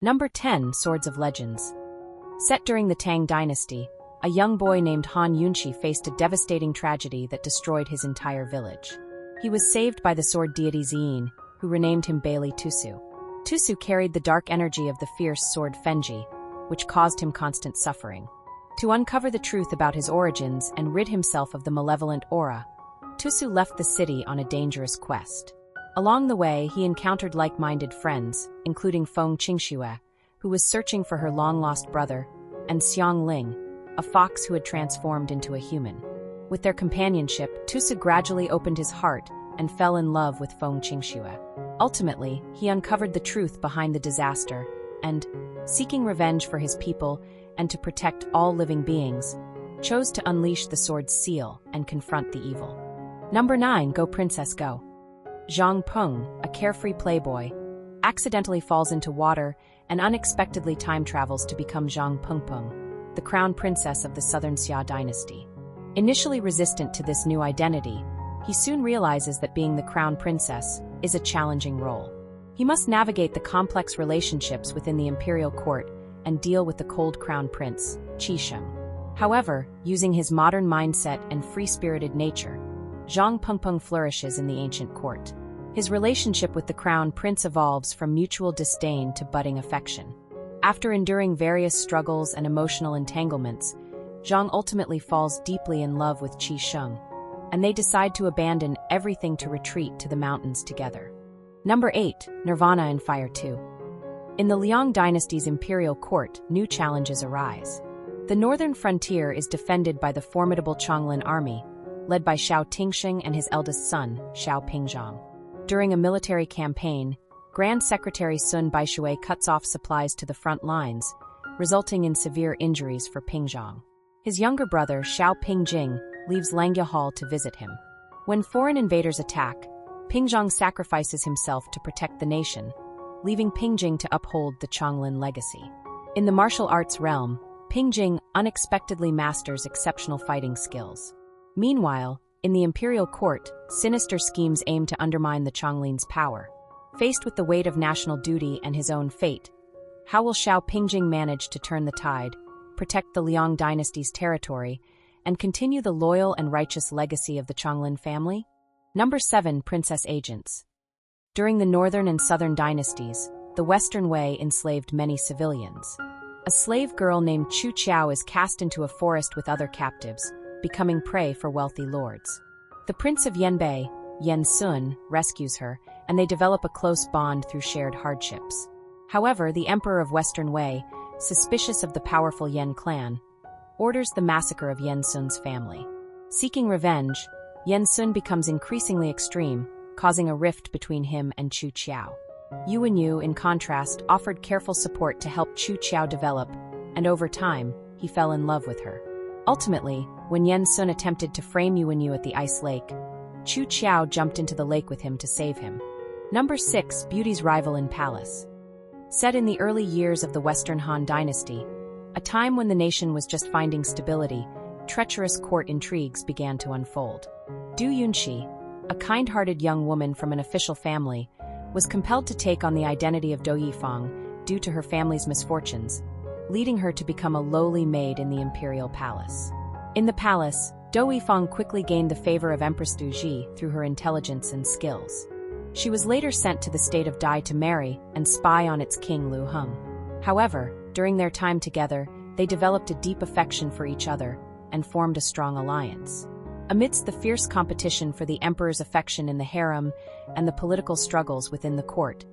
Number 10. Swords of Legends. Set during the Tang dynasty, a young boy named Han Yunxi faced a devastating tragedy that destroyed his entire village. He was saved by the sword deity Zhen, who renamed him Bailey Tusu. Tusu carried the dark energy of the fierce sword Fenji, which caused him constant suffering. To uncover the truth about his origins and rid himself of the malevolent aura, Tusu left the city on a dangerous quest. Along the way, he encountered like-minded friends, including Feng Qingxue, who was searching for her long-lost brother, and Xiang Ling, a fox who had transformed into a human. With their companionship, Tusu gradually opened his heart and fell in love with Feng Qingxue. Ultimately, he uncovered the truth behind the disaster and, seeking revenge for his people and to protect all living beings, chose to unleash the sword's seal and confront the evil. Number 9. Go Princess Go. Zhang Peng, a carefree playboy, accidentally falls into water and unexpectedly time travels to become Zhang Pengpeng, the crown princess of the southern Xia dynasty. Initially resistant to this new identity, he soon realizes that being the crown princess is a challenging role. He must navigate the complex relationships within the imperial court and deal with the cold crown prince, Sheng. However, using his modern mindset and free-spirited nature, Zhang Pengpeng flourishes in the ancient court. His relationship with the crown prince evolves from mutual disdain to budding affection. After enduring various struggles and emotional entanglements, Zhang ultimately falls deeply in love with Sheng, and they decide to abandon everything to retreat to the mountains together. Number 8. Nirvana and Fire 2. In the Liang dynasty's imperial court, new challenges arise. The northern frontier is defended by the formidable Changlin army, led by Xiao Tingsheng and his eldest son, Xiao Pingzhang. During a military campaign, Grand Secretary Sun Baishui cuts off supplies to the front lines, resulting in severe injuries for Pingzhang. His younger brother, Xiao Pingjing, leaves Langya Hall to visit him. When foreign invaders attack, Pingzhang sacrifices himself to protect the nation, leaving Pingjing to uphold the Changlin legacy. In the martial arts realm, Pingjing unexpectedly masters exceptional fighting skills. Meanwhile, in the imperial court, sinister schemes aim to undermine the Changlin's power. Faced with the weight of national duty and his own fate, how will Xiao Pingjing manage to turn the tide, protect the Liang dynasty's territory, and continue the loyal and righteous legacy of the Changlin family? Number 7. Princess Agents. During the northern and southern dynasties, the Western Wei enslaved many civilians. A slave girl named Chu Qiao is cast into a forest with other captives, becoming prey for wealthy lords. The Prince of Yanbei, Yan Sun, rescues her, and they develop a close bond through shared hardships. However, the Emperor of Western Wei, suspicious of the powerful Yan clan, orders the massacre of Yan Sun's family. Seeking revenge, Yan Sun becomes increasingly extreme, causing a rift between him and Chu Qiao. Yuan Yu, in contrast, offered careful support to help Chu Qiao develop, and over time, he fell in love with her. Ultimately, when Yan Sun attempted to frame Yuan Yu at the ice lake, Chu Qiao jumped into the lake with him to save him. Number 6. Beauty's Rival in Palace. Set in the early years of the Western Han dynasty, a time when the nation was just finding stability, treacherous court intrigues began to unfold. Du Yunxi, a kind-hearted young woman from an official family, was compelled to take on the identity of Dou Yifang due to her family's misfortunes, leading her to become a lowly maid in the imperial palace. In the palace, Dou Yifang quickly gained the favor of Empress Du Ji through her intelligence and skills. She was later sent to the state of Dai to marry and spy on its king Lu Heng. However, during their time together, they developed a deep affection for each other and formed a strong alliance. Amidst the fierce competition for the emperor's affection in the harem and the political struggles within the court,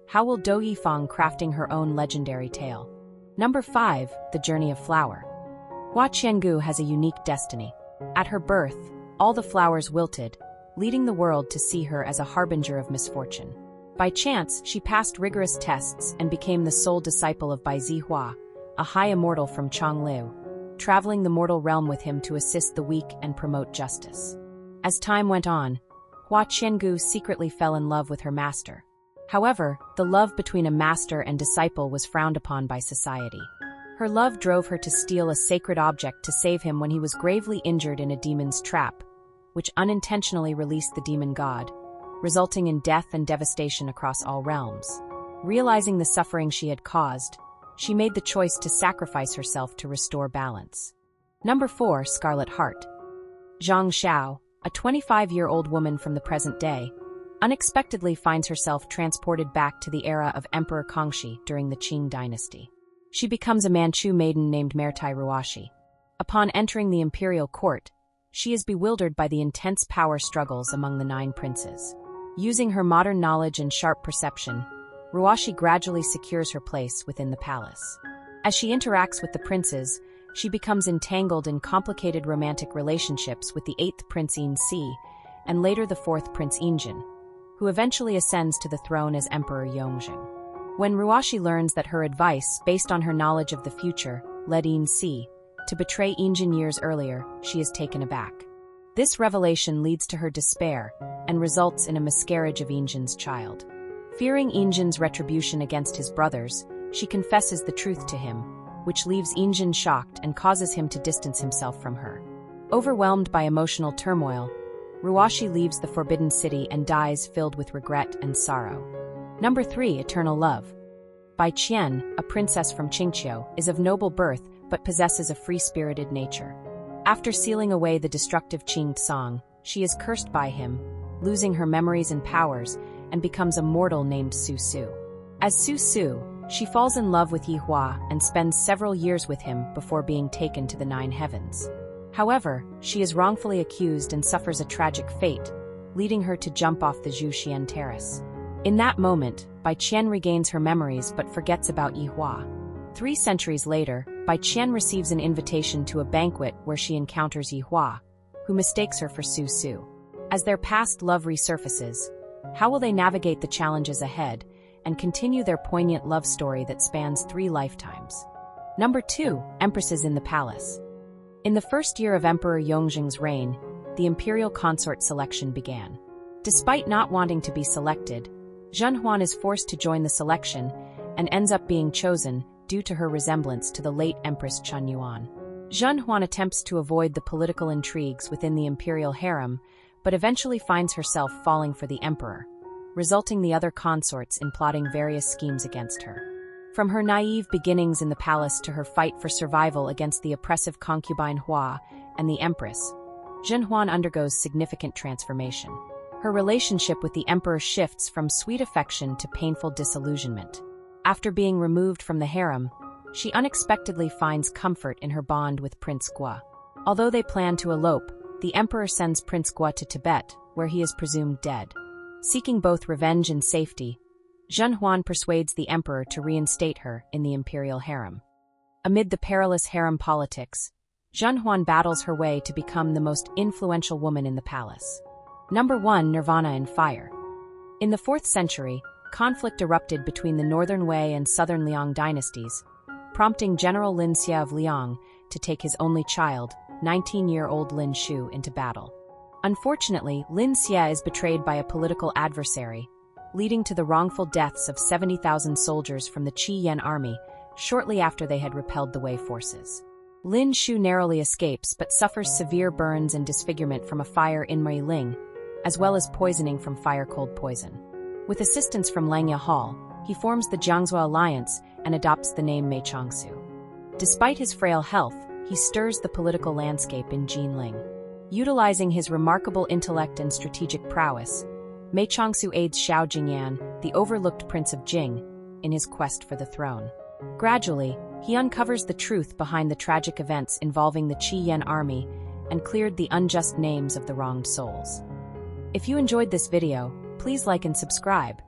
how will Dou Yifang crafting her own legendary tale? Number 5. The Journey of Flower. Hua Qiangu has a unique destiny. At her birth, all the flowers wilted, leading the world to see her as a harbinger of misfortune. By chance, she passed rigorous tests and became the sole disciple of Bai Zihua, a high immortal from Changliu, traveling the mortal realm with him to assist the weak and promote justice. As time went on, Hua Qiangu secretly fell in love with her master. However, the love between a master and disciple was frowned upon by society. Her love drove her to steal a sacred object to save him when he was gravely injured in a demon's trap, which unintentionally released the demon god, resulting in death and devastation across all realms. Realizing the suffering she had caused, she made the choice to sacrifice herself to restore balance. Number 4. Scarlet Heart. Zhang Xiao, a 25-year-old woman from the present day, unexpectedly finds herself transported back to the era of Emperor Kangxi during the Qing dynasty. She becomes a Manchu maiden named Mertai Ruashi. Upon entering the imperial court, she is bewildered by the intense power struggles among the 9 princes. Using her modern knowledge and sharp perception, Ruashi gradually secures her place within the palace. As she interacts with the princes, she becomes entangled in complicated romantic relationships with the 8th Prince Yinxi and later the 4th Prince Yinzhen, who eventually ascends to the throne as Emperor Yunxi. When Ruashi learns that her advice, based on her knowledge of the future, led Yinxi to betray Yinzhen years earlier, she is taken aback. This revelation leads to her despair and results in a miscarriage of Yinzhen's child. Fearing Yinzhen's retribution against his brothers, she confesses the truth to him, which leaves Yinzhen shocked and causes him to distance himself from her. Overwhelmed by emotional turmoil, Ruashi leaves the Forbidden City and dies filled with regret and sorrow. Number 3. Eternal Love. Bai Qian, a princess from Qingqiu, is of noble birth but possesses a free-spirited nature. After sealing away the destructive Qing Tsang, she is cursed by him, losing her memories and powers, and becomes a mortal named Su Su. As Su Su, she falls in love with Yihua and spends several years with him before being taken to the 9 heavens. However, she is wrongfully accused and suffers a tragic fate, leading her to jump off the Zhuxian terrace. In that moment, Bai Qian regains her memories but forgets about Yihua. 3 centuries later, Bai Qian receives an invitation to a banquet where she encounters Yihua, who mistakes her for Su Su. As their past love resurfaces, how will they navigate the challenges ahead and continue their poignant love story that spans 3 lifetimes? Number 2. Empresses in the Palace. In the first year of Emperor Yongzheng's reign, the imperial consort selection began. Despite not wanting to be selected, Zhen Huan is forced to join the selection and ends up being chosen due to her resemblance to the late Empress Chen Yuan. Zhen Huan attempts to avoid the political intrigues within the imperial harem, but eventually finds herself falling for the emperor, resulting the other consorts in plotting various schemes against her. From her naive beginnings in the palace to her fight for survival against the oppressive concubine Hua and the empress, Zhen Huan undergoes significant transformation. Her relationship with the emperor shifts from sweet affection to painful disillusionment. After being removed from the harem, she unexpectedly finds comfort in her bond with Prince Gua. Although they plan to elope, the emperor sends Prince Gua to Tibet, where he is presumed dead. Seeking both revenge and safety, Zhen Huan persuades the emperor to reinstate her in the imperial harem. Amid the perilous harem politics, Zhen Huan battles her way to become the most influential woman in the palace. Number 1. Nirvana and Fire. In the 4th century, conflict erupted between the Northern Wei and Southern Liang dynasties, prompting General Lin Shu of Liang to take his only child, 19-year-old Lin Shu, into battle. Unfortunately, Lin Shu is betrayed by a political adversary, leading to the wrongful deaths of 70,000 soldiers from the Qi Yan army shortly after they had repelled the Wei forces. Lin Shu narrowly escapes but suffers severe burns and disfigurement from a fire in Mei Ling, as well as poisoning from fire-cold poison. With assistance from Langya Hall, he forms the Jiangzhou alliance and adopts the name Mei Changsu. Despite his frail health, he stirs the political landscape in Jinling. Utilizing his remarkable intellect and strategic prowess, Mei Changsu aids Xiao Jingyan, the overlooked prince of Jing, in his quest for the throne. Gradually, he uncovers the truth behind the tragic events involving the Qi Yan army and cleared the unjust names of the wronged souls. If you enjoyed this video, please like and subscribe.